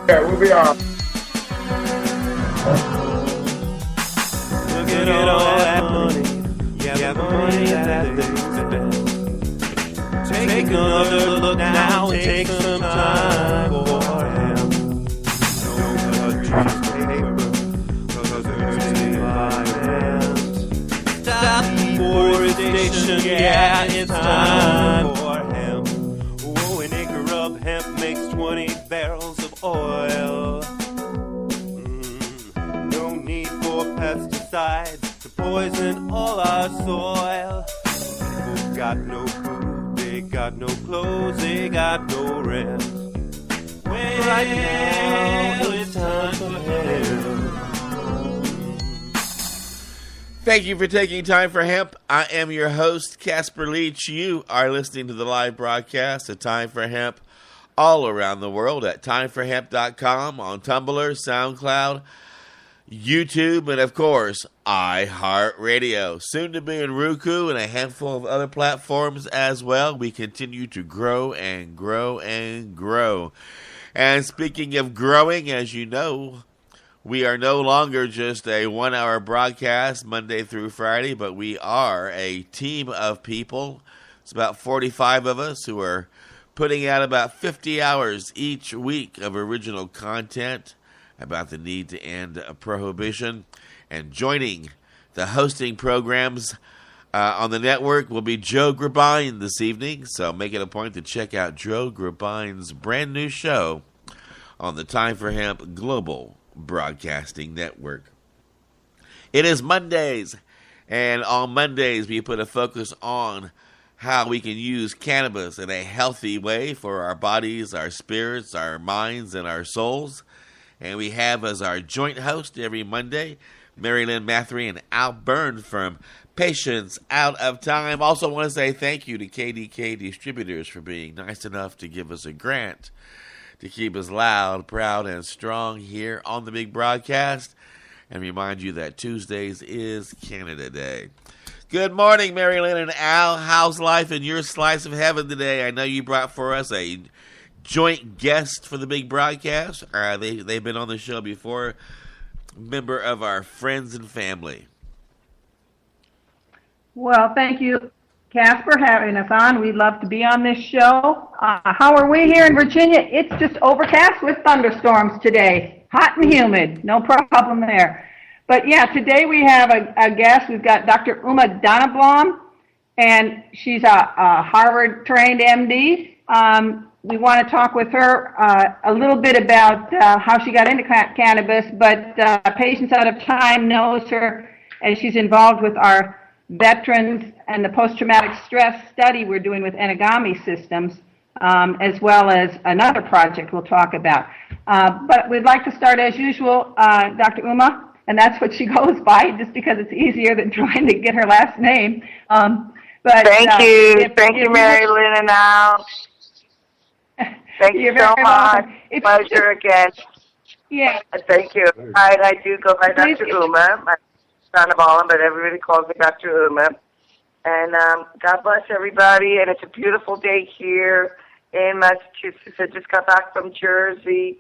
Yeah, we'll be on. Look at all that money. Yeah, the money that they spend. Take another look now and take some time for him. Don't touch paper, cause they're taking by hand. Stop deforestation, yeah, it's time for hemp. Oh, an acre of hemp makes 20 barrels of oil. No need for pesticides to poison all our soil. People got no food, they got no clothes, they got no rest. Right now it's time for hemp. Thank you for taking time for hemp. I am your host, Casper-Leitch. You are listening to the live broadcast of Time for Hemp all around the world at timeforhemp.com, on Tumblr, SoundCloud, YouTube, and of course, iHeartRadio. Soon to be in Roku and a handful of other platforms as well. We continue to grow and grow and grow. And speaking of growing, as you know, we are no longer just a 1-hour broadcast Monday through Friday, but we are a team of people. It's about 45 of us who are putting out about 50 hours each week of original content about the need to end prohibition. And joining the hosting programs on the network will be Joe Grabine this evening. So make it a point to check out Joe Grabine's brand new show on the Time for Hemp Global Broadcasting Network. It is Mondays, and on Mondays we put a focus on how we can use cannabis in a healthy way for our bodies, our spirits, our minds, and our souls. And we have as our joint host every Monday, Mary Lynn Mathery and Al Byrne from Patients Out of Time. Also want to say thank you to KDK Distributors for being nice enough to give us a grant to keep us loud, proud, and strong here on the big broadcast. And remind you that Tuesdays is Canada Day. Good morning, Mary Lynn and Al. How's life in your slice of heaven today? I know you brought for us a joint guest for the big broadcast. They've been on the show before. Member of our friends and family. Well, thank you, Casper, having us on. We'd love to be on this show. How are we here in Virginia? It's just overcast with thunderstorms today. Hot and humid. No problem there. But yeah, today we have a guest. We've got Dr. Uma Dhanablan, and she's a Harvard-trained MD. We want to talk with her a little bit about how she got into cannabis, but Patients Out of Time knows her, and she's involved with our veterans and the post-traumatic stress study we're doing with Enagami systems, as well as another project we'll talk about. But we'd like to start as usual, Dr. Uma, and that's what she goes by, just because it's easier than trying to get her last name. But Thank you, Mary Lynn and Al. Thank you so much. Pleasure again. Yeah. Thank you. I do go by Dr. Uma. My Dhanablan, but everybody calls me Dr. Uma. And God bless everybody. And it's a beautiful day here in Massachusetts. I just got back from Jersey,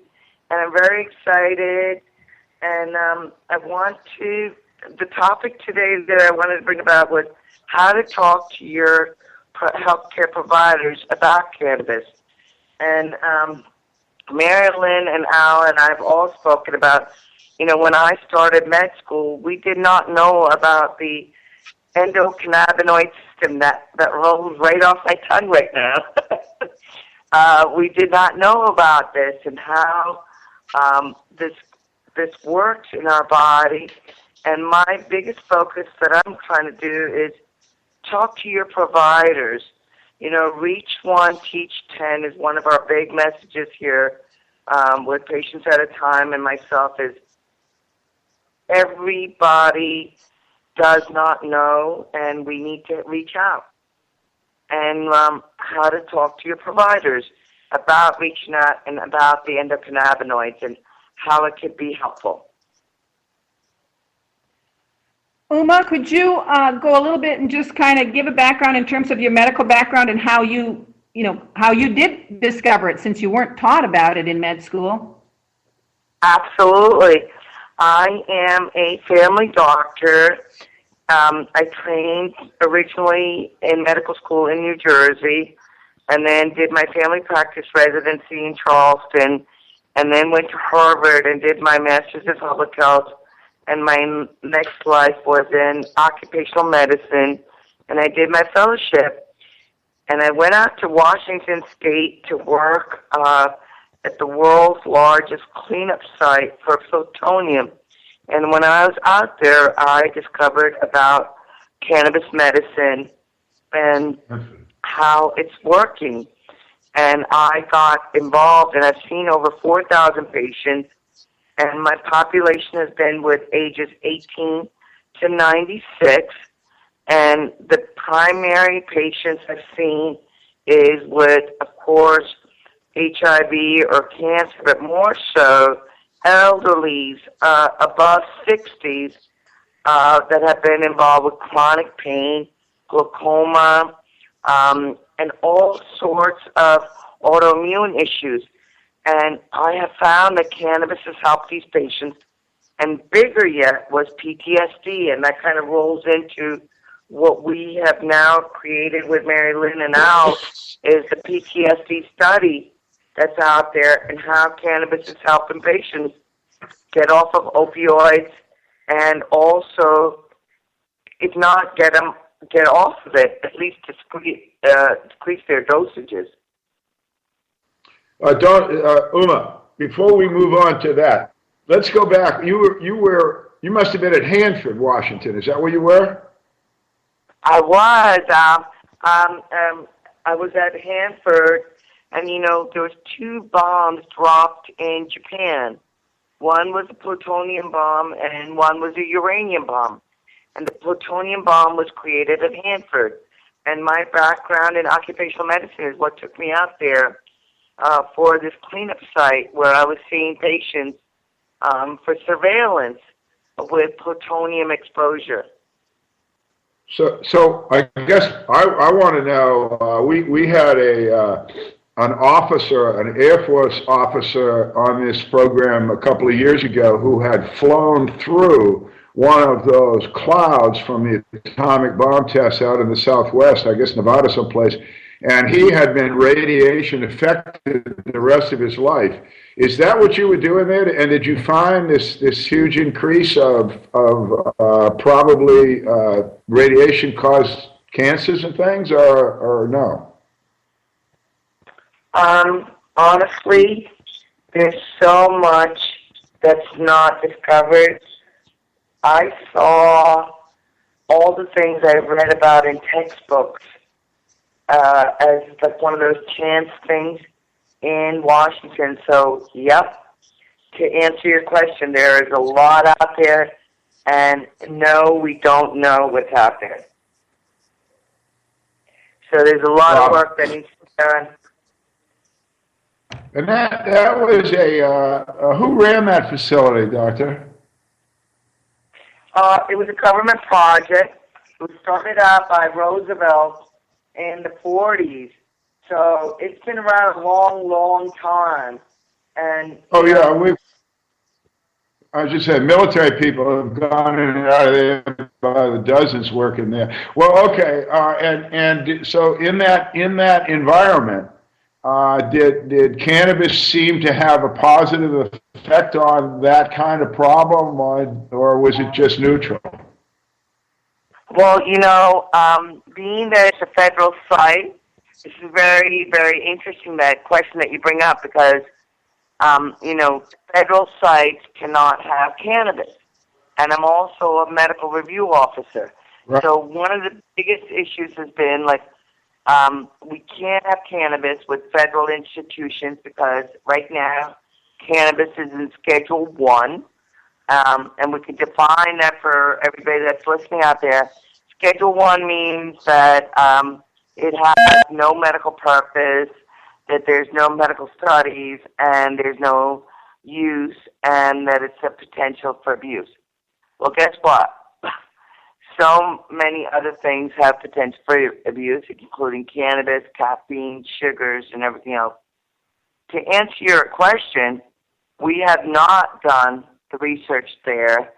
and I'm very excited. And the topic today that I wanted to bring about was how to talk to your healthcare providers about cannabis. And Mary Lynn and Al and I have all spoken about, when I started med school, we did not know about the endocannabinoid system that rolls right off my tongue right now. We did not know about this and how this works in our body. And my biggest focus that I'm trying to do is talk to your providers. Reach one, teach 10 is one of our big messages here with Patients at a Time and myself is everybody does not know, and we need to reach out. And how to talk to your providers about reaching out and about the endocannabinoids and how it could be helpful. Uma, could you go a little bit and just kind of give a background in terms of your medical background and how you did discover it, since you weren't taught about it in med school? Absolutely. I am a family doctor. I trained originally in medical school in New Jersey, and then did my family practice residency in Charleston, and then went to Harvard and did my master's in public health. And my next life was in occupational medicine, and I did my fellowship. And I went out to Washington State to work at the world's largest cleanup site for plutonium. And when I was out there, I discovered about cannabis medicine and how it's working. And I got involved, and I've seen over 4,000 patients, and my population has been with ages 18 to 96. And the primary patients I've seen is with, of course, HIV or cancer, but more so elderlies above 60s that have been involved with chronic pain, glaucoma, and all sorts of autoimmune issues. And I have found that cannabis has helped these patients. And bigger yet was PTSD, and that kind of rolls into what we have now created with Mary Lynn and Al is the PTSD study that's out there, and how cannabis is helping patients get off of opioids, and also, if not get off of it, at least decrease their dosages. Uma, before we move on to that, let's go back. You must have been at Hanford, Washington. Is that where you were? I was. I was at Hanford, and there was 2 bombs dropped in Japan. One was a plutonium bomb, and one was a uranium bomb. And the plutonium bomb was created at Hanford. And my background in occupational medicine is what took me out there for this cleanup site where I was seeing patients for surveillance with plutonium exposure. So I guess I want to know. We had an officer, an Air Force officer, on this program a couple of years ago who had flown through one of those clouds from the atomic bomb tests out in the Southwest, I guess Nevada someplace, and he had been radiation affected the rest of his life. Is that what you were doing there? And did you find this huge increase of probably radiation-caused cancers and things, or no? Honestly, there's so much that's not discovered. I saw all the things I've read about in textbooks as like one of those chance things in Washington. So, yep, to answer your question, there is a lot out there, and no, we don't know what's out there. So there's a lot of work that needs to be done. And that was who ran that facility, Doctor? It was a government project. It was started out by Roosevelt in the 40s. So it's been around a long, long time. And I just said military people have gone in and out of there by the dozens working there. Well, okay, and so in that environment, did cannabis seem to have a positive effect on that kind of problem, or was it just neutral? Well, being that it's a federal site, this is very, very interesting, that question that you bring up, because, federal sites cannot have cannabis. And I'm also a medical review officer. Right. So one of the biggest issues has been, we can't have cannabis with federal institutions because right now cannabis is in Schedule 1. And we can define that for everybody that's listening out there. Schedule 1 means that it has no medical purpose, that there's no medical studies, and there's no use, and that it's a potential for abuse. Well, guess what? So many other things have potential for abuse, including cannabis, caffeine, sugars, and everything else. To answer your question, We have not done the research there,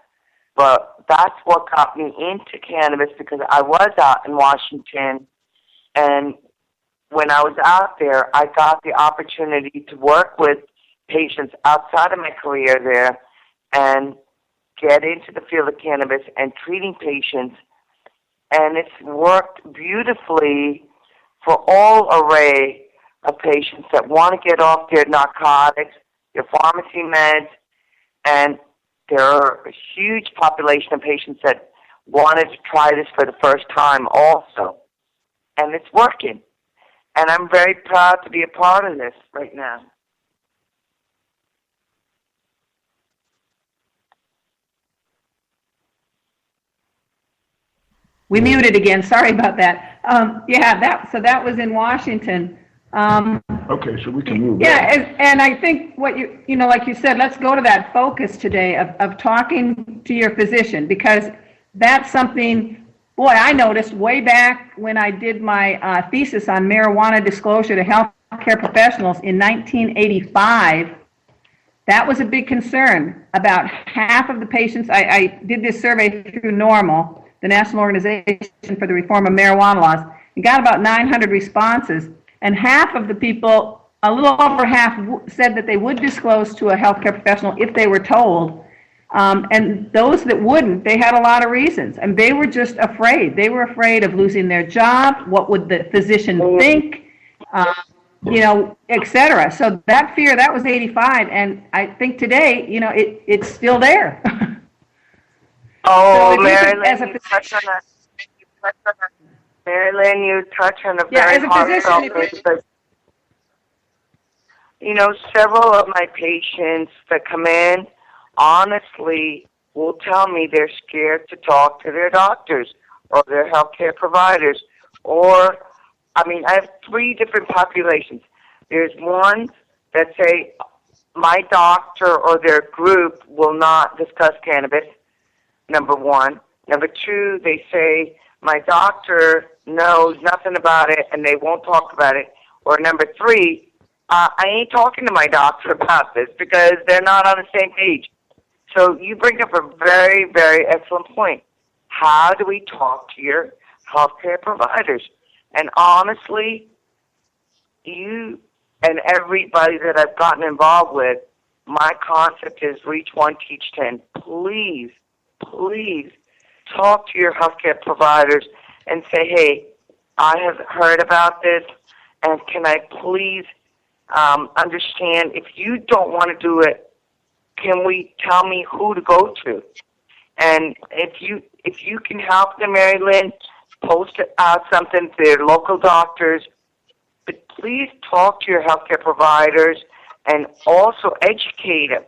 but that's what got me into cannabis, because I was out in Washington, and when I was out there, I got the opportunity to work with patients outside of my career there and get into the field of cannabis and treating patients. And it's worked beautifully for all array of patients that want to get off their narcotics, their pharmacy meds, and there are a huge population of patients that wanted to try this for the first time also. And it's working. And I'm very proud to be a part of this right now. We muted again. Sorry about that. So that was in Washington. Okay, so we can move. Yeah, and I think what like you said, let's go to that focus today of talking to your physician, because that's something, boy, I noticed way back when I did my thesis on marijuana disclosure to healthcare professionals in 1985. That was a big concern. About half of the patients, I did this survey through NORML, the National Organization for the Reform of Marijuana Laws, and got about 900 responses. And half of the people, a little over half, said that they would disclose to a healthcare professional if they were told. And those that wouldn't, they had a lot of reasons. And they were just afraid. They were afraid of losing their job. What would the physician think? Et cetera. So that fear, that was 85. And I think today, it's still there. Oh, so Marilyn, you touch on that. Marilyn, you touch on a very heartfelt thing, because, several of my patients that come in, honestly, will tell me they're scared to talk to their doctors or their healthcare providers. I have three different populations. There's one that say, my doctor or their group will not discuss cannabis, number one. Number two, they say, my doctor knows nothing about it and they won't talk about it. Or number three, I ain't talking to my doctor about this because they're not on the same page. So you bring up a very, very excellent point. How do we talk to your healthcare providers? And honestly, you and everybody that I've gotten involved with, my concept is reach one, teach 10. Please, please talk to your healthcare providers and say, hey, I have heard about this, and can I please understand, if you don't want to do it, can we tell me who to go to? And if you can help them, Mary Lynn, post out something to their local doctors, but please talk to your healthcare providers and also educate them.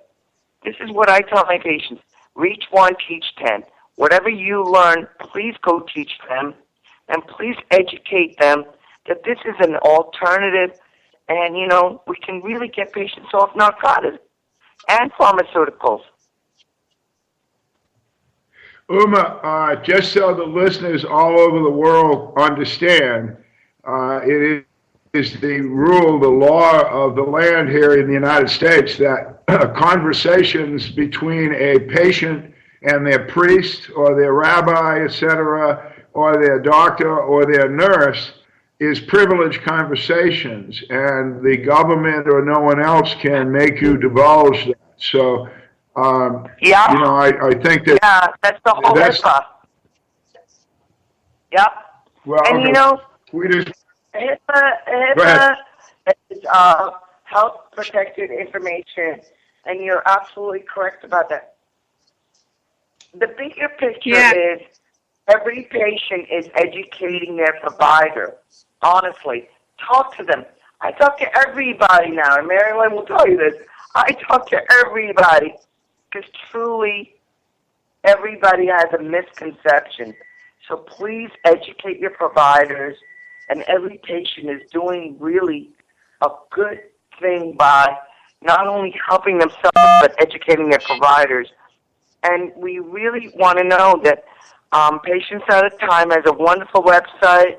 This is what I tell my patients. Reach one, teach 10. Whatever you learn, please go teach them, and please educate them that this is an alternative, and, we can really get patients off narcotics and pharmaceuticals. Uma, just so the listeners all over the world understand, it is the rule, the law of the land here in the United States that conversations between a patient and their priest or their rabbi, etc., or their doctor or their nurse is privileged conversations, and the government or no one else can make you divulge that. So, I think that... Yeah, that's the whole HIPAA. Yep. Well, and, we just... HIPAA is health protected information, and you're absolutely correct about that. The bigger picture is every patient is educating their provider. Honestly, talk to them. I talk to everybody now, and Marilyn will tell you this. I talk to everybody because truly everybody has a misconception. So please educate your providers, and every patient is doing really a good thing by not only helping themselves but educating their providers. And we really want to know that Patients at a Time has a wonderful website,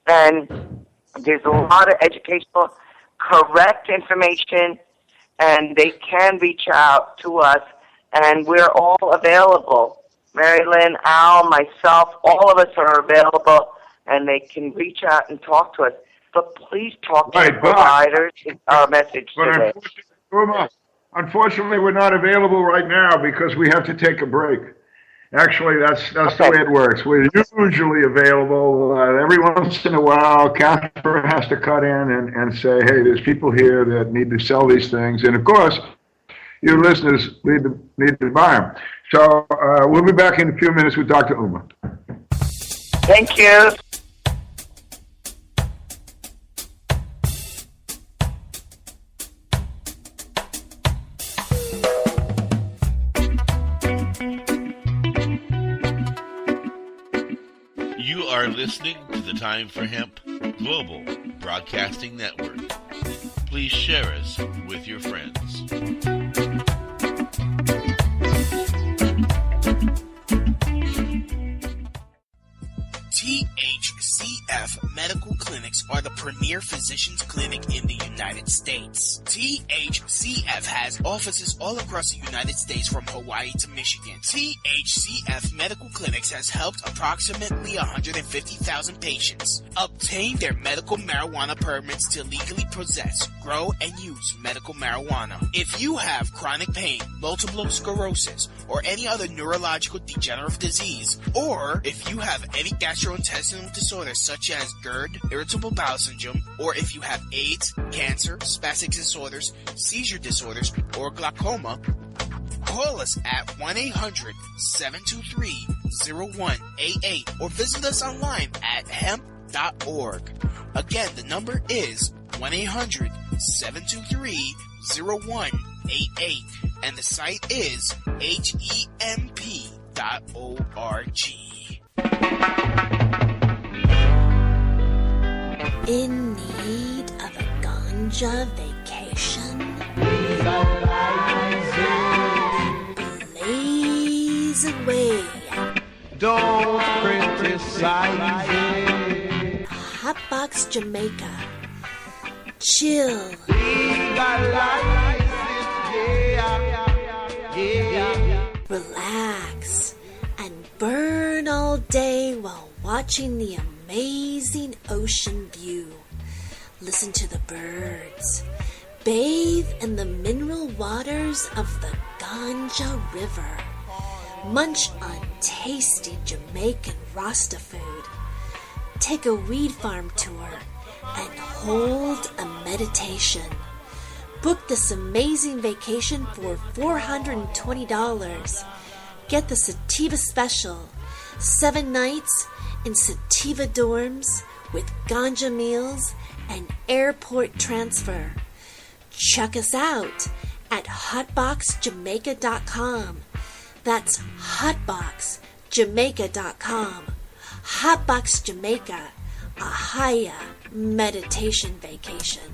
and there's a lot of educational, correct information. and they can reach out to us, and we're all available. Mary Lynn, Al, myself, all of us are available, and they can reach out and talk to us. But please talk to the providers. It's our message today. Unfortunately, we're not available right now because we have to take a break. Actually, that's the way it works. We're usually available. Every once in a while, Casper has to cut in and say, hey, there's people here that need to sell these things. And, of course, you listeners need to buy them. So we'll be back in a few minutes with Dr. Uma. Thank you. You are listening to the Time for Hemp Global Broadcasting Network. Please share us with your friends. THCF Medical Clinics are the premier physicians clinic in the United States. THCF has offices all across the United States from Hawaii to Michigan. THCF Medical Clinics has helped approximately 150,000 patients obtain their medical marijuana permits to legally possess, grow, and use medical marijuana. If you have chronic pain, multiple sclerosis, or any other neurological degenerative disease, or if you have any gastrointestinal disorders such as GERD, irritable bowel syndrome, or if you have AIDS, cancer, spastic disorders, seizure disorders, or glaucoma, call us at 1-800-723-0188 or visit us online at hemp.org. Again, the number is 1-800-723-0188 and the site is hemp.org. In need of a ganja vacation? Blaze away. Don't criticize it. Hotbox Jamaica. Chill. Relax and burn all day while watching the amazing ocean view. Listen to the birds. Bathe in the mineral waters of the Ganja River. Munch on tasty Jamaican Rasta food. Take a weed farm tour and hold a meditation. Book this amazing vacation for $420. Get the Sativa Special. 7 nights in Sativa dorms with ganja meals and airport transfer. Check us out at hotboxjamaica.com. That's hotboxjamaica.com. Hotbox Jamaica, a higher meditation vacation.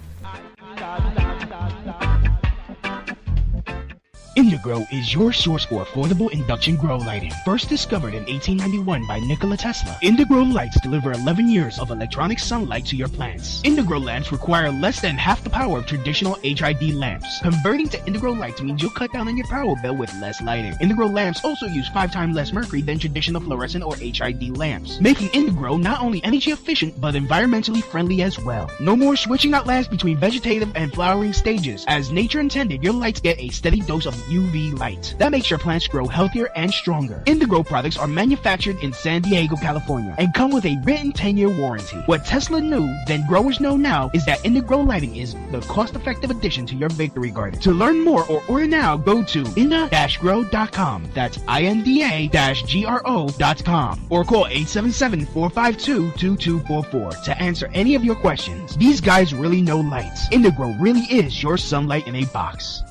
Indigrow is your source for affordable induction grow lighting. First discovered in 1891 by Nikola Tesla, Indigrow lights deliver 11 years of electronic sunlight to your plants. Indigrow lamps require less than half the power of traditional HID lamps. Converting to Indigrow lights means you'll cut down on your power bill with less lighting. Indigrow lamps also use 5 times less mercury than traditional fluorescent or HID lamps, making Indigrow not only energy efficient but environmentally friendly as well. No more switching out lamps between vegetative and flowering stages. As nature intended, your lights get a steady dose of UV light. That makes your plants grow healthier and stronger. Indigrow products are manufactured in San Diego, California, and come with a written 10-year warranty. What Tesla knew, then growers know now, is that Indigrow lighting is the cost-effective addition to your victory garden. To learn more or order now, go to inda-grow.com. That's INDA-GRO.com. Or call 877-452-2244 to answer any of your questions. These guys really know lights. Indigrow really is your sunlight in a box.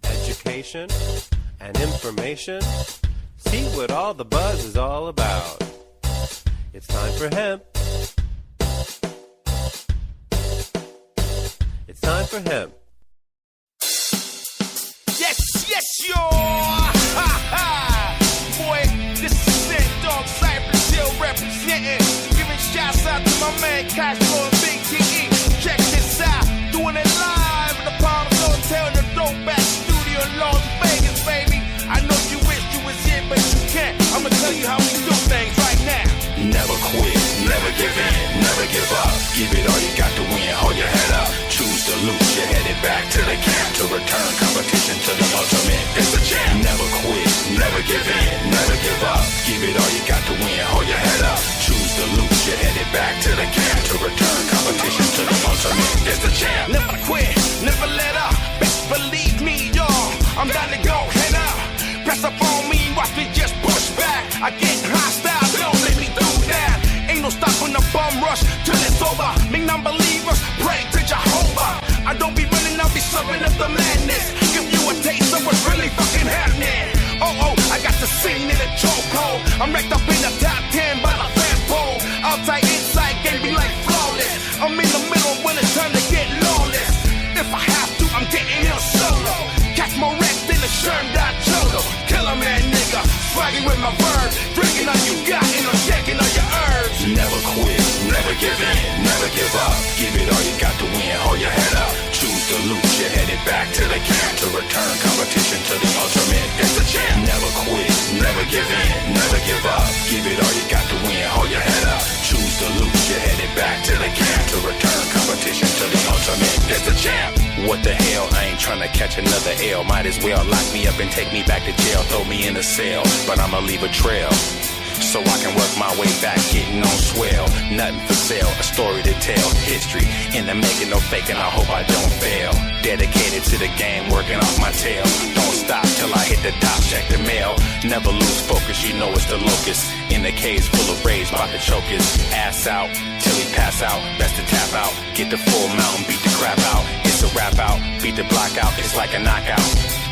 Education and information. See what all the buzz is all about. It's time for hemp. It's time for hemp. Yes, yo! Ha ha! Boy, this is Sent Dog Cypress Hill representing. Giving shouts out to my man Cash and Big TE. Check this out, doing it live in the Palms quit, never give in, never give up. Give it all you got to win, hold your head up. Choose to lose, you're headed back to the camp. To return competition to the ultimate, it's the jam. Never quit, never give in, never give up. Give it all you got to win, hold your head up. Choose to lose, you're headed back to the camp. To return competition to the ultimate, it's the jam. Never quit, never let up. Best believe me, y'all, I'm down to go, head up. Press up on me, watch me just push back. I get hostile, don't let me do that. Ain't no stopping the bum rush till it's over. Make non-believers pray to Jehovah. I don't be running, I'll be serving up the madness. Give you a taste of what's really fucking happening. Oh, I got the scene in a chokehold. I'm wrecked up in the top 10 by the fast pole. Outside, inside, game be like flawless. I'm in the middle when it's time to get lawless. If I have to, I'm getting ill solo. Catch more wrecked than a Sherm.Chodo. Killer man nigga, swagging with my bird. Drinking all you got and I'm checking all your herbs. Never quit, never give in, never give up. Give it all you got to win, hold your head up. Choose to lose, you're headed back to the camp. To return competition to the ultimate, it's the jam. Never quit, never give in, never give up. Give it all you got to win, hold your head up. Choose to lose, you're headed back to the camp. To return competition to the ultimate, it's the jam. What the hell, I ain't trying to catch another L. Might as well lock me up and take me back to jail. Throw me in a cell, but I'ma leave a trail. So I can work my way back, getting on swell. Nothing for sale, a story to tell. History in the making, no faking, I hope I don't fail. Dedicated to the game, working off my tail. Don't stop till I hit the top, check the mail. Never lose focus, you know it's the locust. In the cage full of rage, about to choke his ass out till he pass out. Best to tap out, get the full mountain, beat the crap out. It's a rap out, beat the block out, it's like a knockout.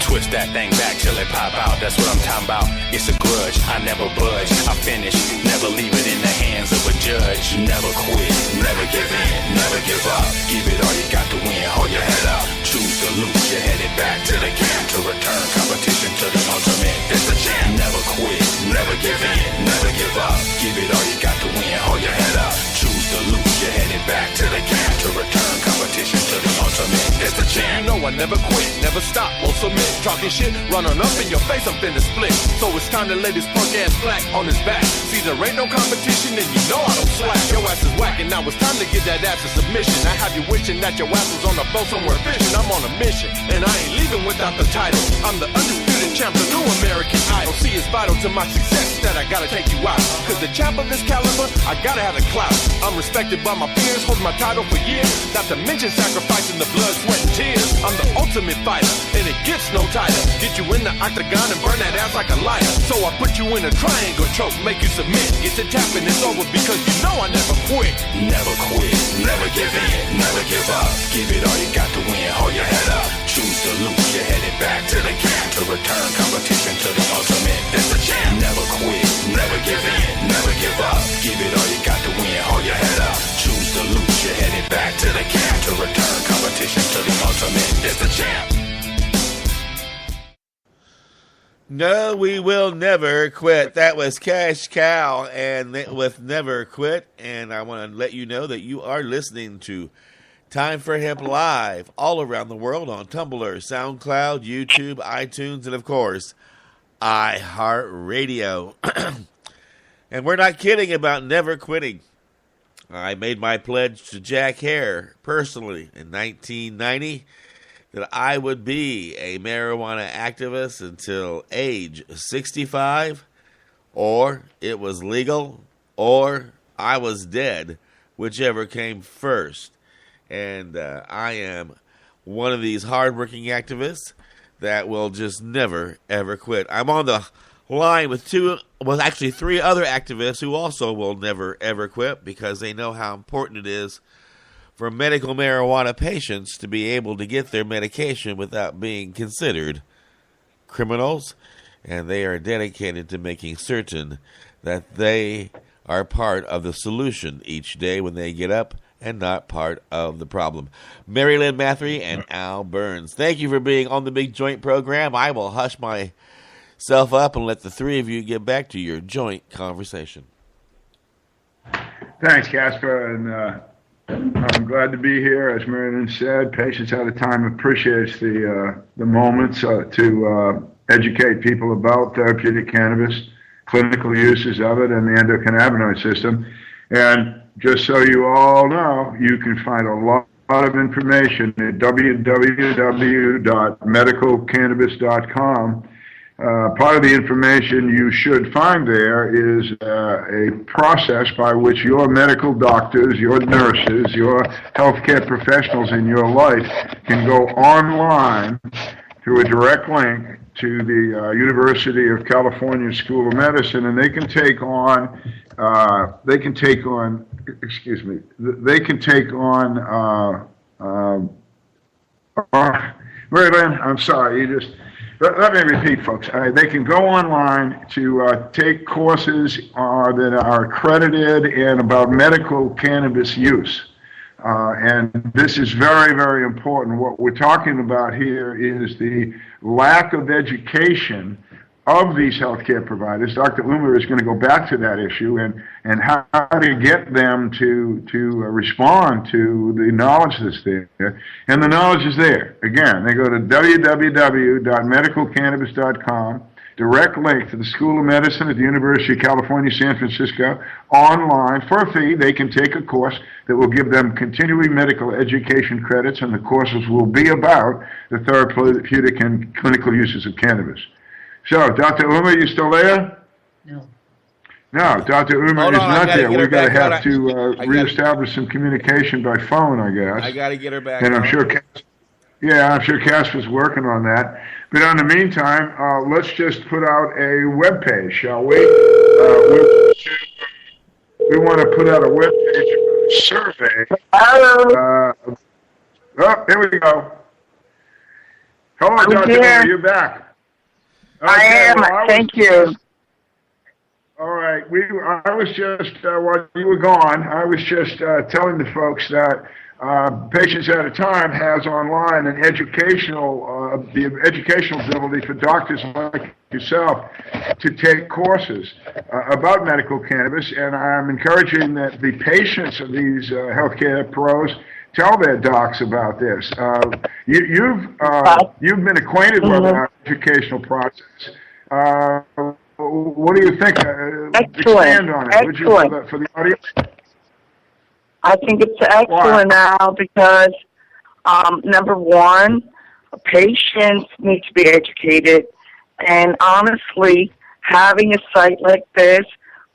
Twist that thing back till it pop out, that's what I'm talking about. It's a grudge, I never budge, I finish, never leave it in the hands of a judge. Never quit, never give in, never give up. Give it all you got to win, hold your head up. Choose to lose, you're headed back to the camp. To return competition to the ultimate, it's the jam. Never quit, never give in, never give up. Give it all you got to win, hold your head up. Choose to lose, you're headed back to the camp. To return competition to the ultimate, it's the jam. You know I never quit, never stop, won't submit. Talking shit, running up in your face, I'm finna split. So it's time to lay this punk ass black on his back. See, there ain't no competition and you know I don't slack. Your ass is whacking, now it's time to get that ass a submission. I have you wishing that your ass was on the boat somewhere fishing. I'm on a mission, and I ain't leaving without the title. I'm the undisputed champ, the new American Idol. See, it's vital to my success that I gotta take you out. Cause the champ of this caliber, I gotta have the clout. I'm respected by my peers, hold my title for years. Not to mention sacrificing the blood, sweat, and tears. I'm the ultimate fighter, and it gets no tighter. Get you in the octagon and burn that ass like a lighter. So I put you in a triangle choke, make you submit. Get to tapping, it's over because you know I never quit. Never quit, never give in, never give up. Give it all you got to win, hold your head up. Choose to lose, you're headed back to the camp. To return competition to the ultimate, it's the jam. Never quit, never give in, never give up. Give it all you got to win, hold your head up. Choose to lose, you're headed back to the camp. To return competition to the ultimate, it's the jam. No, we will never quit. That was Cash Cow and with Never Quit. And I want to let you know that you are listening to Time for Hemp Live all around the world on Tumblr, SoundCloud, YouTube, iTunes, and of course, iHeartRadio. And we're not kidding about never quitting. I made my pledge to Jack Hare personally in 1990 that I would be a marijuana activist until age 65, or it was legal, or I was dead, whichever came first. And I am one of these hardworking activists that will just never, ever quit. I'm on the line with three other activists who also will never, ever quit because they know how important it is for medical marijuana patients to be able to get their medication without being considered criminals, and they are dedicated to making certain that they are part of the solution each day when they get up and not part of the problem. Mary Lynn Mathery and Al Burns, thank you for being on the Big Joint program. I will hush myself up and let the three of you get back to your joint conversation. Thanks, Casper, and I'm glad to be here. As Marilyn said, Patients Out of Time appreciates the moments to educate people about therapeutic cannabis, clinical uses of it, and the endocannabinoid system. And just so you all know, you can find a lot of information at www.medicalcannabis.com. Part of the information you should find there is a process by which your medical doctors, your nurses, your healthcare professionals in your life can go online through a direct link to the University of California School of Medicine, and they can take on Mary Lynn, I'm sorry, let me repeat, folks. They can go online to take courses that are accredited and about medical cannabis use. And this is very, very important. What we're talking about here is the lack of education of these healthcare providers. Dr. Uma is going to go back to that issue and how to get them to respond to the knowledge that's there. And the knowledge is there. Again, they go to www.medicalcannabis.com, direct link to the School of Medicine at the University of California, San Francisco, online. For a fee, they can take a course that will give them continuing medical education credits, and the courses will be about the therapeutic and clinical uses of cannabis. So, Dr. Uma, you still there? No. No, Dr. Uma is not there. We're going to have to reestablish some communication by phone, I guess. I got to get her back. And I'm sure Casper's working on that. But in the meantime, let's just put out a web page, shall we? We want to put out a web page survey. Hello. Here we go. Hello, Dr. Uma, you're back. Okay, I am. Thank you. All right. I was just, while you were gone, I was just telling the folks that Patients at a Time has online an educational, the educational ability for doctors like yourself to take courses about medical cannabis, and I'm encouraging that the patients of these healthcare pros tell their docs about this. You've been acquainted with our educational process. What do you think? Expand on it. Excellent. For the audience. I think it's excellent now because, number one, patients need to be educated, and honestly, having a site like this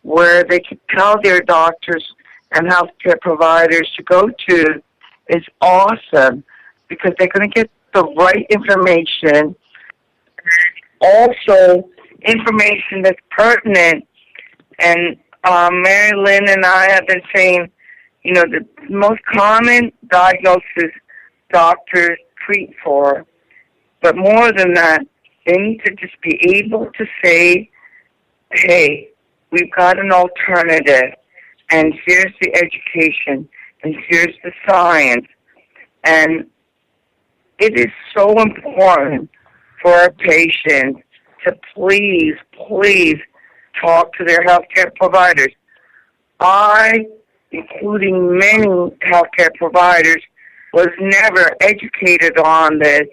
where they can tell their doctors and healthcare providers to go to is awesome because they're going to get the right information, also information that's pertinent. And Mary Lynn and I have been saying, you know, the most common diagnosis doctors treat for, but more than that, they need to just be able to say, hey, we've got an alternative, and here's the education, and here's the science. And it is so important for our patients to please, please talk to their healthcare providers. I, including many healthcare providers, was never educated on this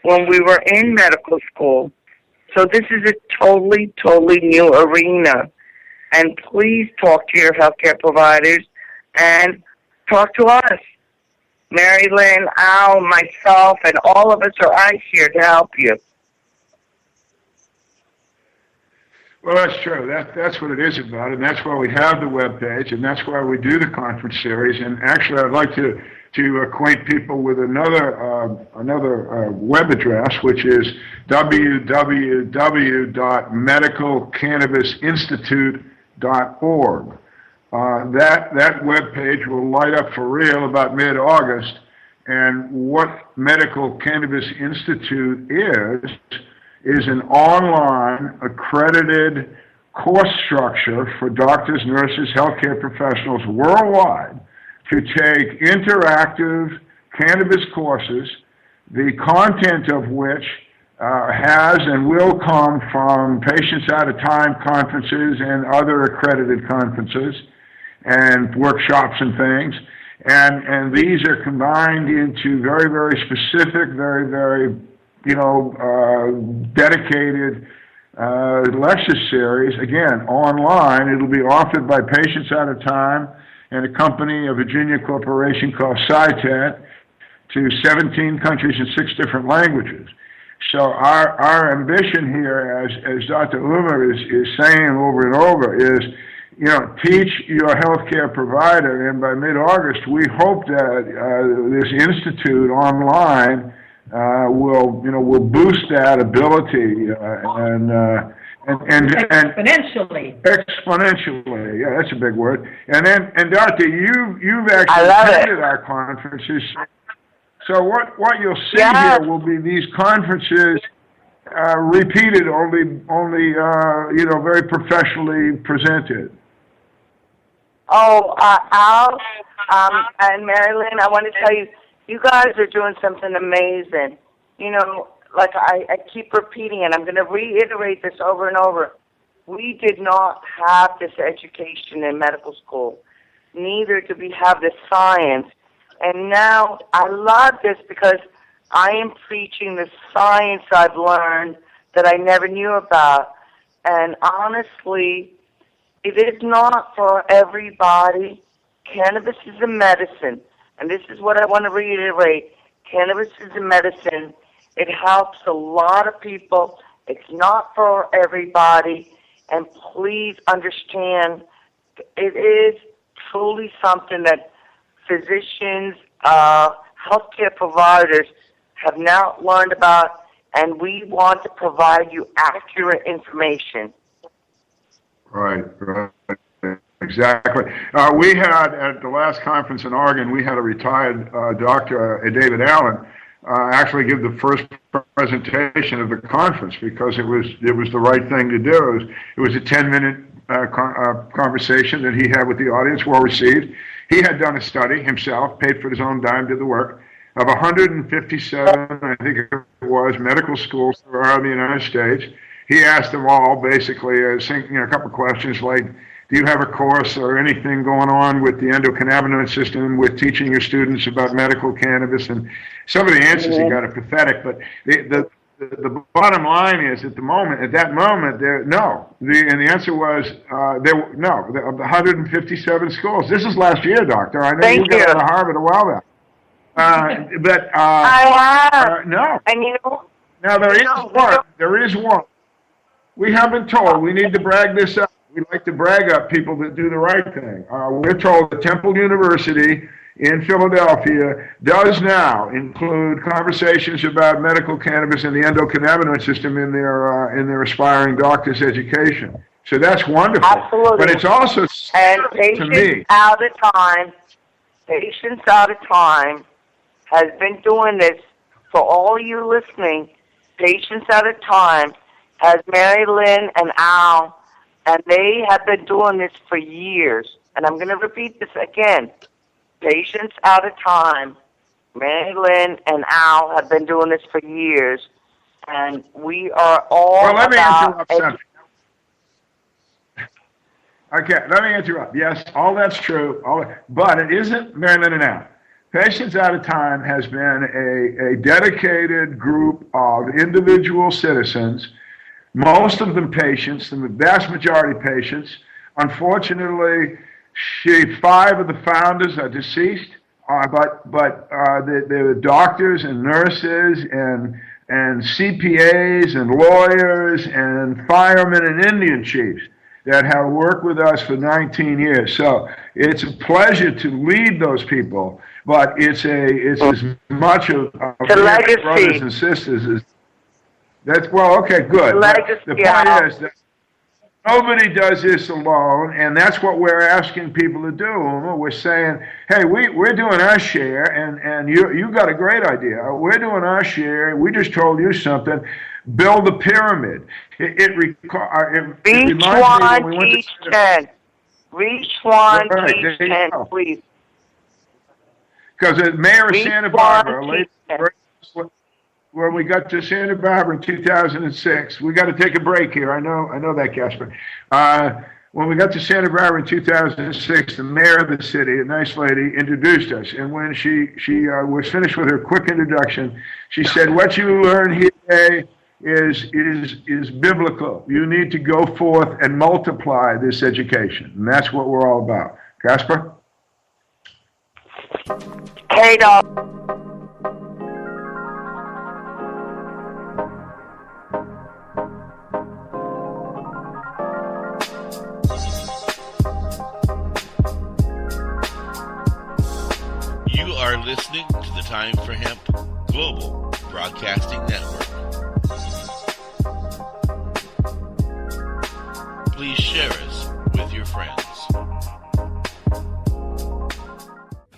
when we were in medical school. So this is a totally, totally new arena. And please talk to your healthcare providers and talk to us. Mary Lynn, Al, myself, and all of us are out here to help you. Well, that's true. That's what it is about, and that's why we have the web page, and that's why we do the conference series. And actually, I'd like to acquaint people with another web address, which is www.medicalcannabisinstitute.org. That web page will light up for real about mid-August. And what Medical Cannabis Institute is an online accredited course structure for doctors, nurses, healthcare professionals worldwide to take interactive cannabis courses, the content of which has and will come from Patients at a Time conferences and other accredited conferences and workshops and things. And these are combined into very, very specific, very, very dedicated lecture series, again, online. It'll be offered by Patients Out of Time and a company, a Virginia corporation called SciTech, to 17 countries in 6 different languages. So our ambition here, as Dr. Uma is saying over and over, is, teach your healthcare provider, and by mid-August, we hope that this institute online will boost that ability and exponentially. Exponentially, yeah, that's a big word. And Doctor, you've actually attended our conferences. So what you'll see here will be these conferences repeated, only very professionally presented. Oh, Al and Mary Lynn, I want to tell you, you guys are doing something amazing. Like I keep repeating, and I'm going to reiterate this over and over. We did not have this education in medical school. Neither did we have the science. And now I love this because I am preaching the science I've learned that I never knew about. And honestly, it is not for everybody. Cannabis is a medicine. And this is what I want to reiterate. Cannabis is a medicine. It helps a lot of people. It's not for everybody. And please understand, it is truly something that physicians, healthcare providers have now learned about, and we want to provide you accurate information. Right. Exactly. We had, at the last conference in Oregon, we had a retired doctor, David Allen, actually give the first presentation of the conference because it was the right thing to do. It was a 10-minute conversation that he had with the audience, well received. He had done a study himself, paid for his own dime, did the work, of 157, I think it was, medical schools around the United States. He asked them all, basically, a couple of questions like, do you have a course or anything going on with the endocannabinoid system with teaching your students about medical cannabis? And some of the answers he got are pathetic, but the bottom line is at that moment, no. And the answer was no. Of the 157 schools. This is last year, Doctor. I know you got out of Harvard a while back. But I have. No. And now there is one. We have been told we need to brag this up. We like to brag up people that do the right thing. We're told that Temple University in Philadelphia does now include conversations about medical cannabis and the endocannabinoid system in their aspiring doctor's education. So that's wonderful. Absolutely. But it's also and to me. Patients Out of Time has been doing this for all you listening. Patients Out of Time has Mary Lynn and Al, and they have been doing this for years. And I'm going to repeat this again. Patients Out of Time, Mary Lynn and Al have been doing this for years, and we are all Well, let me interrupt something. Okay, let me interrupt. Yes, all that's true, but it isn't Mary Lynn and Al. Patients Out of Time has been a dedicated group of individual citizens, most of them patients, the vast majority patients. Unfortunately, 5 of the founders are deceased, but they were doctors and nurses and CPAs and lawyers and firemen and Indian chiefs that have worked with us for 19 years. So it's a pleasure to lead those people, but it's as much of the legacy. Brothers and sisters as that's okay, good. The point is that nobody does this alone, and that's what we're asking people to do. We're saying, hey, we're doing our share, and you got a great idea. We're doing our share. We just told you something. Build a pyramid. It reminds me when we went to 10. Reach one, teach 10, please. Because the mayor of Santa Barbara, when we got to Santa Barbara in 2006, we got to take a break here. I know that, Casper. When we got to Santa Barbara in 2006, the mayor of the city, a nice lady, introduced us. And when she was finished with her quick introduction, she said, "What you learn here today is biblical. You need to go forth and multiply this education. And that's what we're all about. Casper? Hey, dog. You are listening to the Time for Hemp Global Broadcasting Network. Please share us with your friends.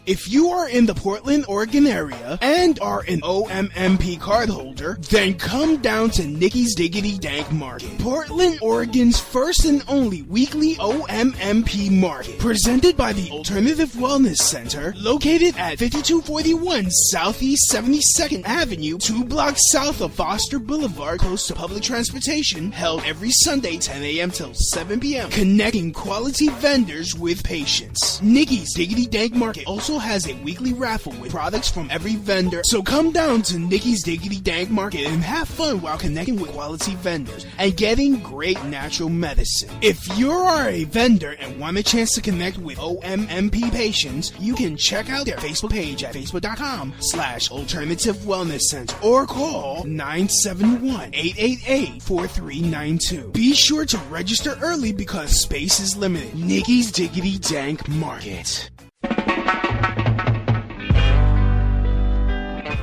If you are in the Portland, Oregon area and are an OMMP cardholder, then come down to Nikki's Diggity Dank Market, Portland, Oregon's first and only weekly OMMP market, presented by the Alternative Wellness Center, located at 5241 Southeast 72nd Avenue, 2 blocks south of Foster Boulevard, close to public transportation, held every Sunday 10 a.m. till 7 p.m., connecting quality vendors with patients. Nikki's Diggity Dank Market also has a weekly raffle with products from every vendor, so come down to Nikki's Diggity Dank Market and have fun while connecting with quality vendors and getting great natural medicine. If you are a vendor and want a chance to connect with OMMP patients, you can check out their Facebook page at facebook.com/Alternative Wellness Center or call 971-888-4392. Be sure to register early because space is limited. Nikki's Diggity Dank Market.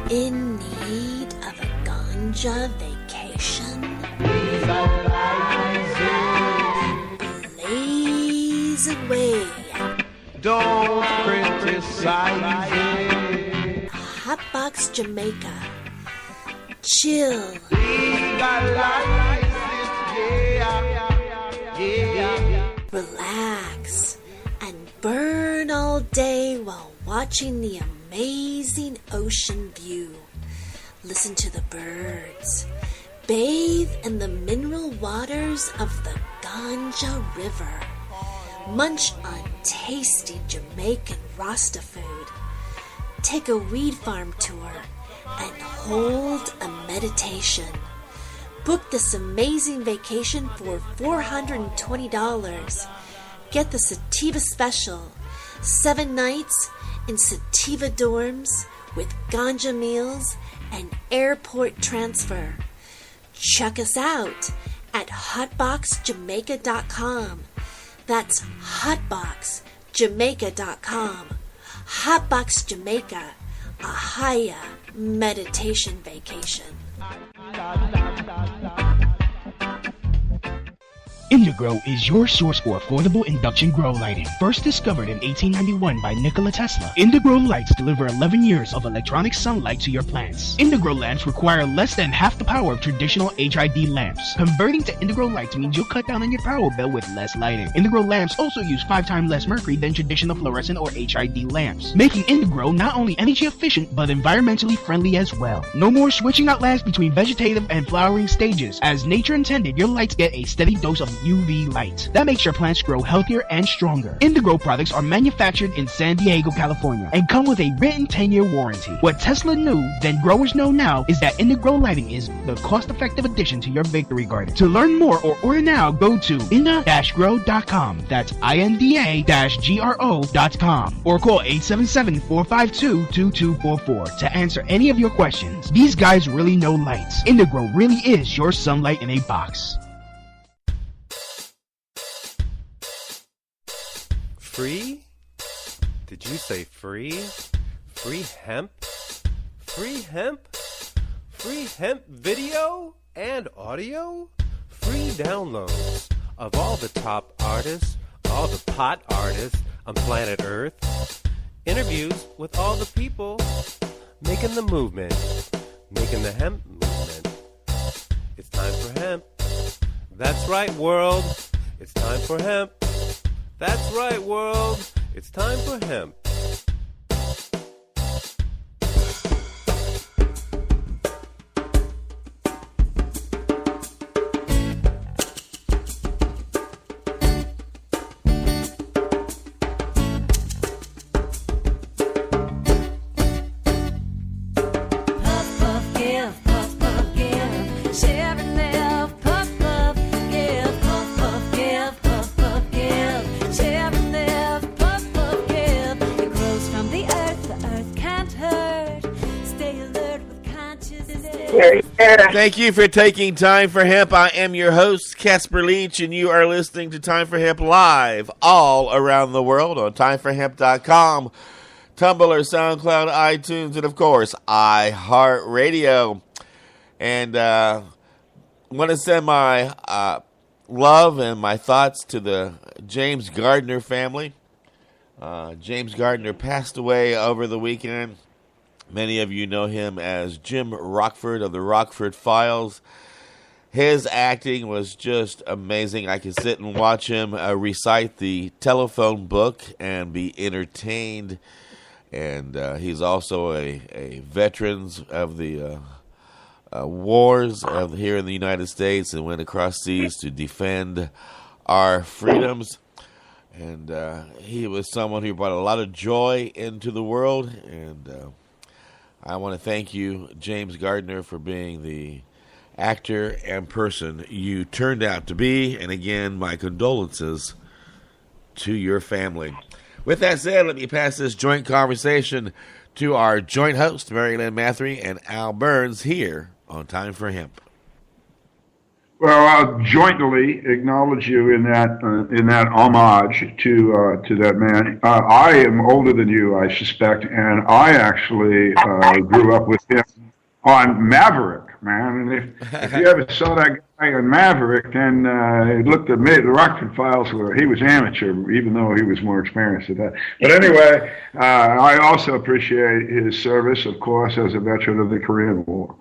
In need of a ganja vacation? Blaze away. Don't criticize it. Hotbox Jamaica. Chill. Legalize it, yeah. Relax. And burn all day while watching the amazing ocean view. Listen to the birds. Bathe in the mineral waters of the Ganja River. Munch on tasty Jamaican Rasta food. Take a weed farm tour and hold a meditation. Book this amazing vacation for $420. Get the Sativa Special. 7 nights in Sativa dorms with ganja meals and airport transfer. Check us out at hotboxjamaica.com. That's hotboxjamaica.com. Hotbox Jamaica, a higher meditation vacation. Indigrow is your source for affordable induction grow lighting. First discovered in 1891 by Nikola Tesla, Indigrow lights deliver 11 years of electronic sunlight to your plants. Indigrow lamps require less than half the power of traditional HID lamps. Converting to Indigrow lights means you'll cut down on your power bill with less lighting. Indigrow lamps also use 5 times less mercury than traditional fluorescent or HID lamps, making Indigrow not only energy efficient but environmentally friendly as well. No more switching out lamps between vegetative and flowering stages. As nature intended, your lights get a steady dose of UV light. That makes your plants grow healthier and stronger. Indigrow products are manufactured in San Diego, California, and come with a written 10-year warranty. What Tesla knew, then growers know now, is that Indigrow lighting is the cost-effective addition to your victory garden. To learn more or order now, go to inda-grow.com. That's INDA-GRO.com. Or call 877-452-2244 to answer any of your questions. These guys really know lights. Indigrow really is your sunlight in a box. Free? Did you say free? Free hemp? Free hemp? Free hemp video and audio? Free downloads of all the top artists, all the pot artists on planet Earth. Interviews with all the people making the movement, making the hemp movement. It's time for hemp. That's right, world. It's time for hemp. That's right, world. It's time for hemp. Puff, puff, give, Share and live, puff, puff, give, puff, puff, give, puff, puff, give. Share and live, puff, puff, give. It grows from the earth can't hurt. Stay alert with consciousness. Thank you for taking Time for Hemp. I am your host, Casper-Leitch, and you are listening to Time for Hemp live all around the world on timeforhemp.com, Tumblr, SoundCloud, iTunes, and, of course, iHeartRadio. And I want to send my love and my thoughts to the James Gardner family. James Gardner passed away over the weekend. Many of you know him as Jim Rockford of the Rockford Files. His acting was just amazing. I could sit and watch him recite the telephone book and be entertained. And he's also a veteran of the wars here in the United States and went across seas to defend our freedoms. And he was someone who brought a lot of joy into the world. And I want to thank you, James Gardner, for being the actor and person you turned out to be. And again, my condolences to your family. With that said, let me pass this joint conversation to our joint host, Mary Lynn Mathery and Al Burns, here on Time for Hemp. Well, I'll jointly acknowledge you in that homage to that man. I am older than you, I suspect, and I actually grew up with him on Maverick, man. And if you ever saw that guy on Maverick, then it looked at me, the Rockford Files, he was amateur, even though he was more experienced at that. But anyway, I also appreciate his service, of course, as a veteran of the Korean War.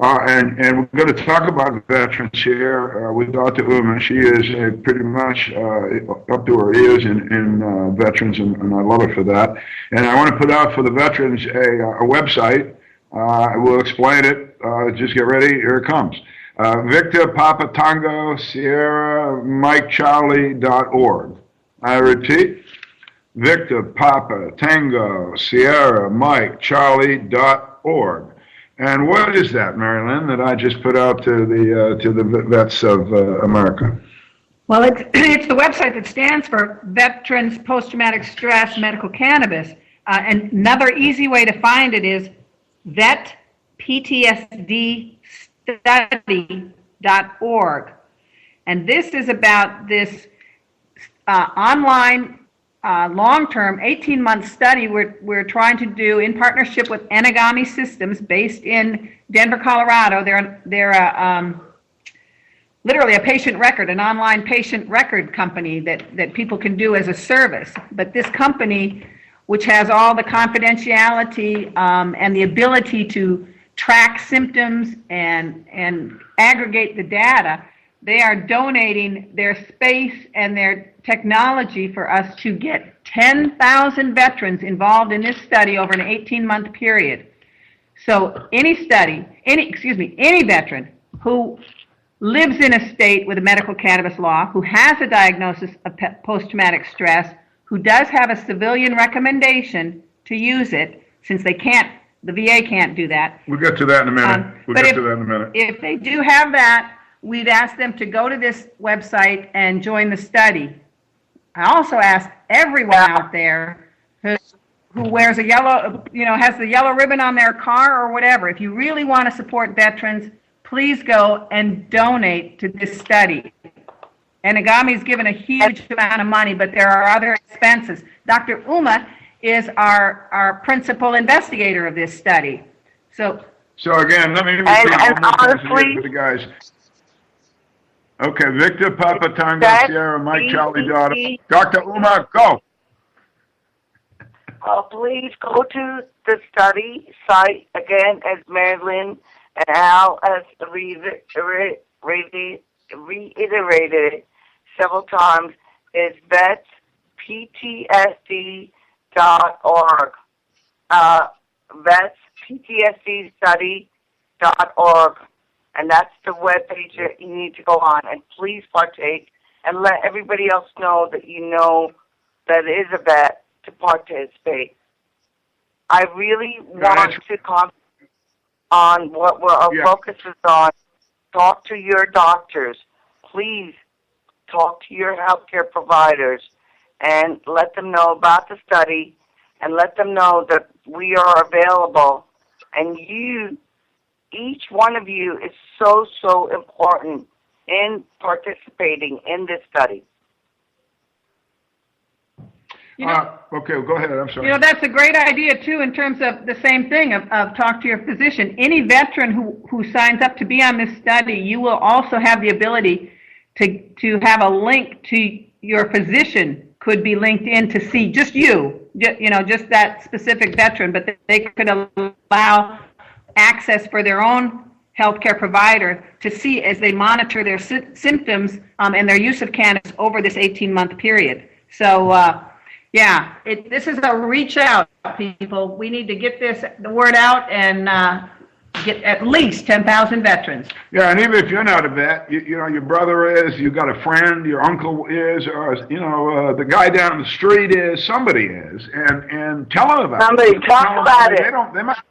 And we're going to talk about veterans here with Dr. Uma. She is pretty much up to her ears in veterans, and I love her for that. And I want to put out for the veterans a website. We'll explain it. Just get ready. Here it comes. Victor Papa Tango Sierra Mike Charlie.org. I repeat, Victor Papa Tango Sierra Mike Charlie.org. And what is that, Marilyn, that I just put out to the vets of America? Well, it's the website that stands for Veterans Post-Traumatic Stress Medical Cannabis. And another easy way to find it is vetptsdstudy.org. And this is about this online long-term 18-month study we're trying to do in partnership with Enagami Systems based in Denver, Colorado. They're literally a patient record, an online patient record company that people can do as a service. But this company, which has all the confidentiality and the ability to track symptoms and aggregate the data, they are donating their space and their technology for us to get 10,000 veterans involved in this study over an 18-month period. So any veteran who lives in a state with a medical cannabis law, who has a diagnosis of post-traumatic stress, who does have a civilian recommendation to use it, since the VA can't do that. We'll get to that in a minute. If they do have that, we'd ask them to go to this website and join the study. I also ask everyone out there who wears a yellow, has the yellow ribbon on their car or whatever, if you really want to support veterans, please go and donate to this study. Enagami's given a huge amount of money, but there are other expenses. Dr. Uma is our principal investigator of this study. So again, let me repeat one more time for the guys. Okay, Victor Papa Tango Sierra Mike Charlie Daughter. Dr. Uma, go. Please go to the study site again, as Marilyn and Al has reiterated several times. It's vetsptsd.org. vetsptsdstudy.org. And that's the webpage that you need to go on. And please partake and let everybody else know that you know that is a vet to participate. I really want to comment on what our focus is on talk to your doctors. Please talk to your healthcare providers and let them know about the study and let them know that we are available. And each one of you is so, so important in participating in this study. Okay, go ahead. I'm sorry. That's a great idea, too, in terms of the same thing of talk to your physician. Any veteran who signs up to be on this study, you will also have the ability to have a link to your physician could be linked in to see just just that specific veteran, but they could allow access for their own healthcare provider to see as they monitor their symptoms and their use of cannabis over this 18-month period. So, this is a reach out, people. We need to get the word out and get at least 10,000 veterans. Yeah, and even if you're not a vet, your brother is, you got a friend, your uncle is, or the guy down the street is, somebody is, and tell them about it. Somebody talk about it. They might.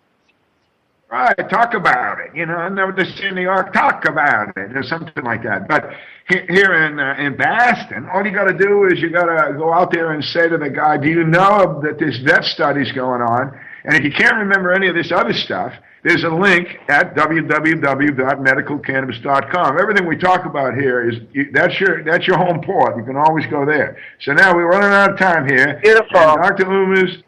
Right, talk about it. I never just in New York, talk about it, or something like that. But here in Boston, all you got to do is you got to go out there and say to the guy, "Do you know that this vet study's going on?" And if you can't remember any of this other stuff, there's a link at www.medicalcannabis.com. Everything we talk about here that's your home port. You can always go there. So now we're running out of time here. Beautiful. And Dr. Uma's.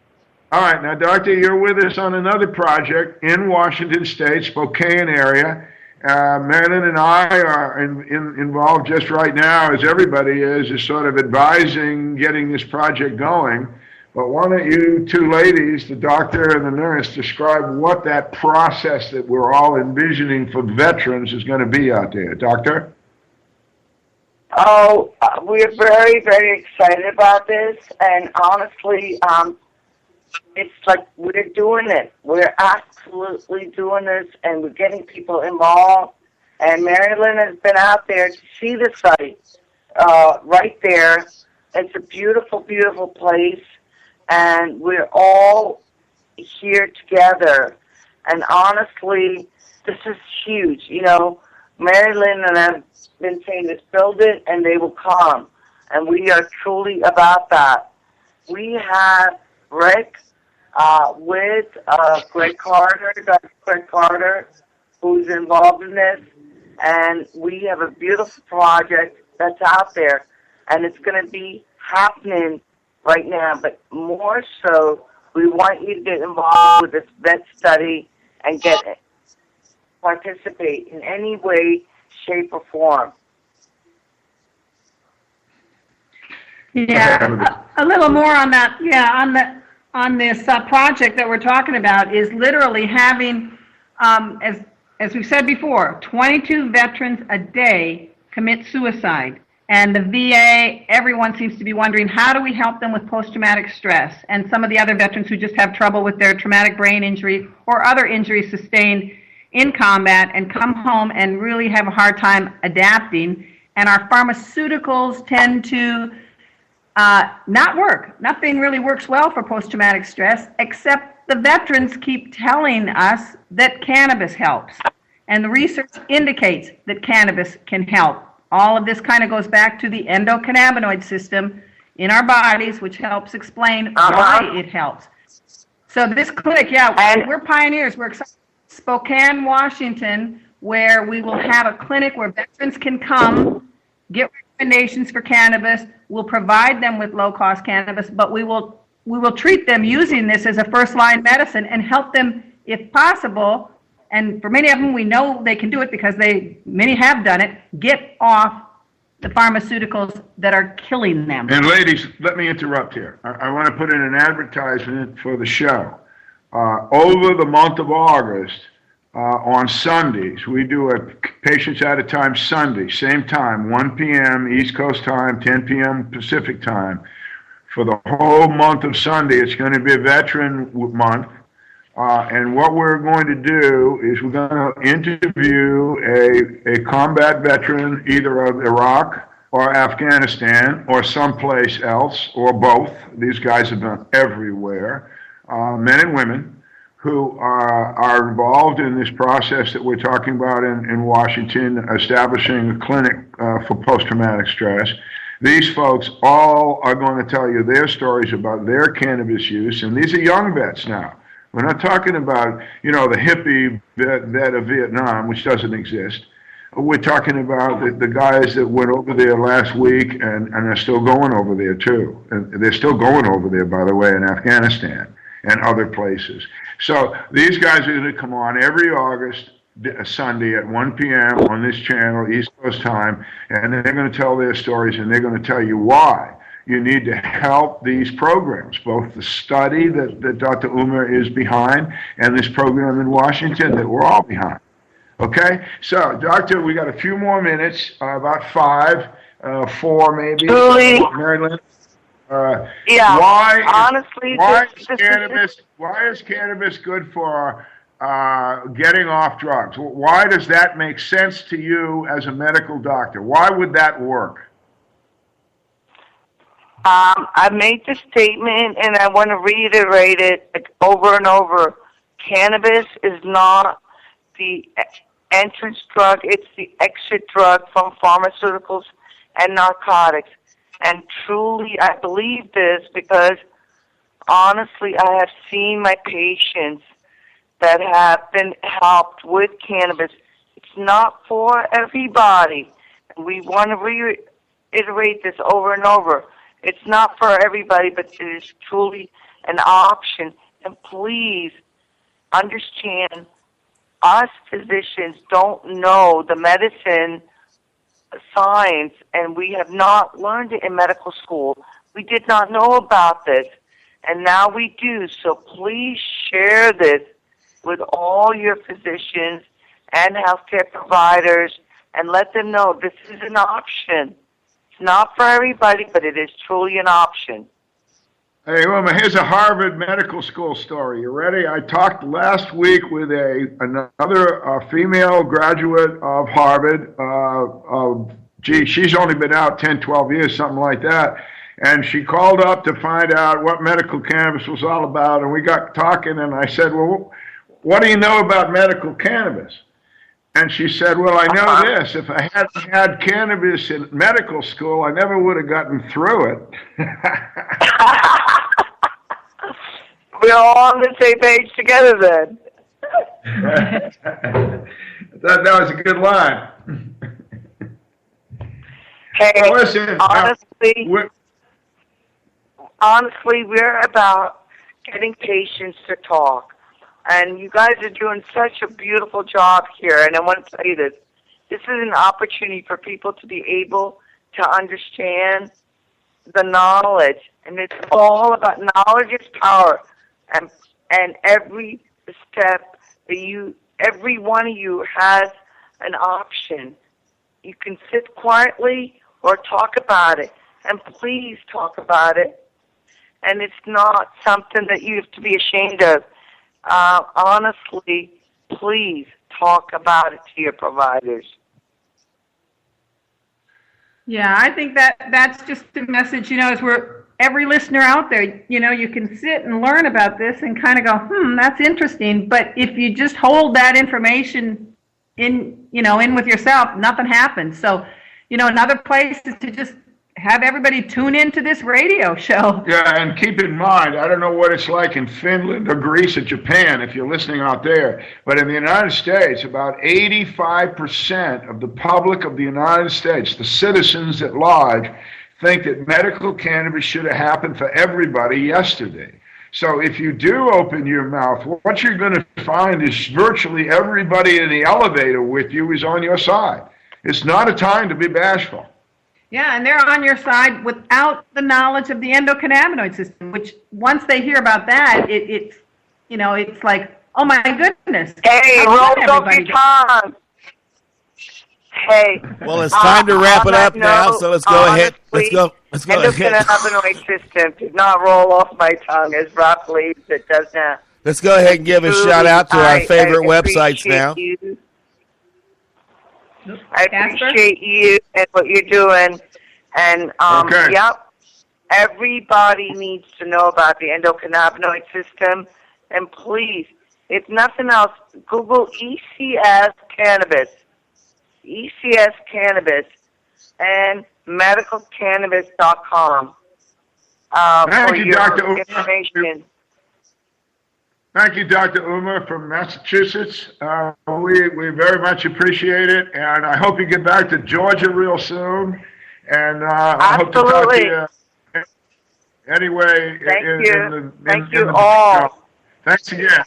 All right, now, Doctor, you're with us on another project in Washington State, Spokane area. Marilyn and I are involved just right now, as everybody is sort of advising getting this project going. But why don't you two ladies, the doctor and the nurse, describe what that process that we're all envisioning for veterans is going to be out there. Doctor? Oh, we're very, very excited about this. And honestly, it's like we're doing it. We're absolutely doing this, and we're getting people involved. And Marilyn has been out there to see the site right there. It's a beautiful, beautiful place, and we're all here together. And honestly, this is huge. Marilyn and I have been saying this, build it, and they will come. And we are truly about that. We have Rick with Greg Carter, Dr. Greg Carter, who's involved in this, and we have a beautiful project that's out there, and it's going to be happening right now, but more so, we want you to get involved with this vet study and participate in any way, shape, or form. Yeah, a little more on that. Yeah, on this project that we're talking about is literally having, as we said before, 22 veterans a day commit suicide. And the VA, everyone seems to be wondering, how do we help them with post-traumatic stress? And some of the other veterans who just have trouble with their traumatic brain injury or other injuries sustained in combat and come home and really have a hard time adapting. And our pharmaceuticals tend to not work. Nothing really works well for post-traumatic stress, except the veterans keep telling us that cannabis helps. And the research indicates that cannabis can help. All of this kind of goes back to the endocannabinoid system in our bodies, which helps explain why it helps. So this clinic, we're pioneers. We're excited. Spokane, Washington, where we will have a clinic where veterans can come, get recommendations for cannabis. We'll provide them with low-cost cannabis, but we will treat them using this as a first-line medicine and help them, if possible, and for many of them we know they can do it because many have done it, get off the pharmaceuticals that are killing them. And ladies, let me interrupt here. I want to put in an advertisement for the show. Over the month of August, on Sundays, we do a Patients at a Time Sunday, same time, 1 p.m. East Coast time, 10 p.m. Pacific time. For the whole month of Sunday, it's going to be a Veteran Month. And what we're going to do is we're going to interview a combat veteran, either of Iraq or Afghanistan or someplace else, or both. These guys have been everywhere, men and women, who are involved in this process that we're talking about in Washington, establishing a clinic for post-traumatic stress. These folks all are going to tell you their stories about their cannabis use, and these are young vets now. We're not talking about, the hippie vet of Vietnam, which doesn't exist. We're talking about the guys that went over there last week and are still going over there, too. And they're still going over there, by the way, in Afghanistan and other places. So these guys are going to come on every August, Sunday at 1 p.m. on this channel, East Coast time, and they're going to tell their stories, and they're going to tell you why you need to help these programs, both the study that Dr. Uma is behind and this program in Washington that we're all behind. Okay? So, Doctor, we got a few more minutes, about 4 maybe. Julie. Marilyn. Yeah. Why is cannabis good for getting off drugs? Why does that make sense to you as a medical doctor? Why would that work? I made the statement, and I want to reiterate it over and over. Cannabis is not the entrance drug. It's the exit drug from pharmaceuticals and narcotics. And truly, I believe this because, honestly, I have seen my patients that have been helped with cannabis. It's not for everybody. And we want to reiterate this over and over. It's not for everybody, but it is truly an option. And please understand, us physicians don't know the medicine science, and we have not learned it in medical school. We did not know about this, and now we do. So please share this with all your physicians and healthcare providers and let them know this is an option. It's not for everybody, but it is truly an option. Hey, Uma, here's a Harvard Medical School story. You ready? I talked last week with another female graduate of Harvard. She's only been out 10, 12 years, something like that. And she called up to find out what medical cannabis was all about. And we got talking, and I said, well, what do you know about medical cannabis? And she said, well, I know this. If I hadn't had cannabis in medical school, I never would have gotten through it. We're all on the same page together then. That was a good line. Hey, well, listen, honestly, we're about getting patients to talk. And you guys are doing such a beautiful job here. And I want to tell you this. This is an opportunity for people to be able to understand the knowledge. And it's all about knowledge is power. And every step that every one of you has an option. You can sit quietly or talk about it. And please talk about it. And it's not something that you have to be ashamed of. Honestly, please talk about it to your providers. Yeah, I think that's just the message, as every listener out there, you can sit and learn about this and kind of go, that's interesting. But if you just hold that information in with yourself, nothing happens. So, another place is to just have everybody tune into this radio show. Yeah, and keep in mind, I don't know what it's like in Finland or Greece or Japan if you're listening out there, but in the United States, about 85% of the public of the United States, the citizens at large, think that medical cannabis should have happened for everybody yesterday. So if you do open your mouth, what you're going to find is virtually everybody in the elevator with you is on your side. It's not a time to be bashful. Yeah, and they're on your side without the knowledge of the endocannabinoid system, which once they hear about that, it's like, oh my goodness. Hey, roll up your tongue. Hey. Well, it's time to wrap it up now, so let's go ahead. Let's go ahead. Endocannabinoid system did not roll off my tongue as Rock believes it does now. Let's go ahead and give a shout out to our favorite websites now. I appreciate you and what you're doing. And, yep, everybody needs to know about the endocannabinoid system. And please, If nothing else, Google ECS Cannabis. ECS Cannabis and medicalcannabis.com Thank for you, your Dr. Uma. information. Thank you, Dr. Uma from Massachusetts. We very much appreciate it, and I hope you get back to Georgia real soon. And I hope to talk to you anyway. Thank you all. Thanks again.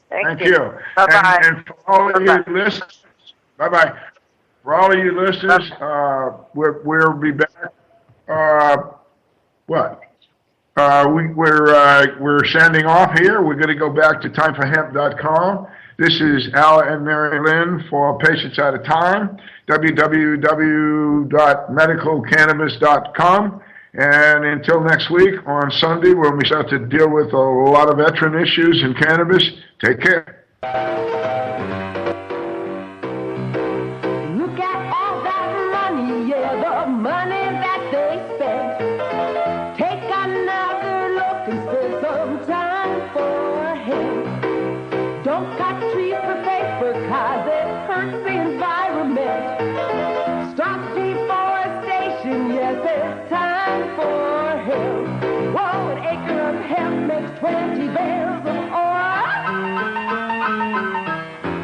Thank you. Bye-bye. And for all of you listeners, bye-bye. For all of you listeners, we'll be back. We're sending off here. We're going to go back to timeforhemp.com. This is Al and Mary Lynn for Patients at a Time, www.medicalcannabis.com. And until next week on Sunday, when we start to deal with a lot of veteran issues in cannabis, take care. Look at all that money, yeah, the money that they spent. Take another look and spend some time for him. Don't cut trees for paper, cause it hurts the environment. Stop deforestation, yes, it's time for him. Whoa, an acre of hemp makes 20 bales of oil.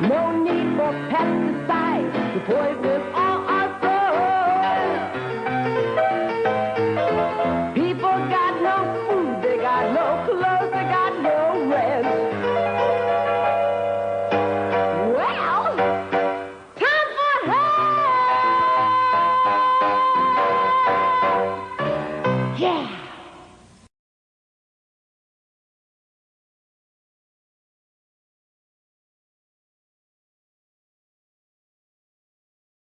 No need for pesticides to poison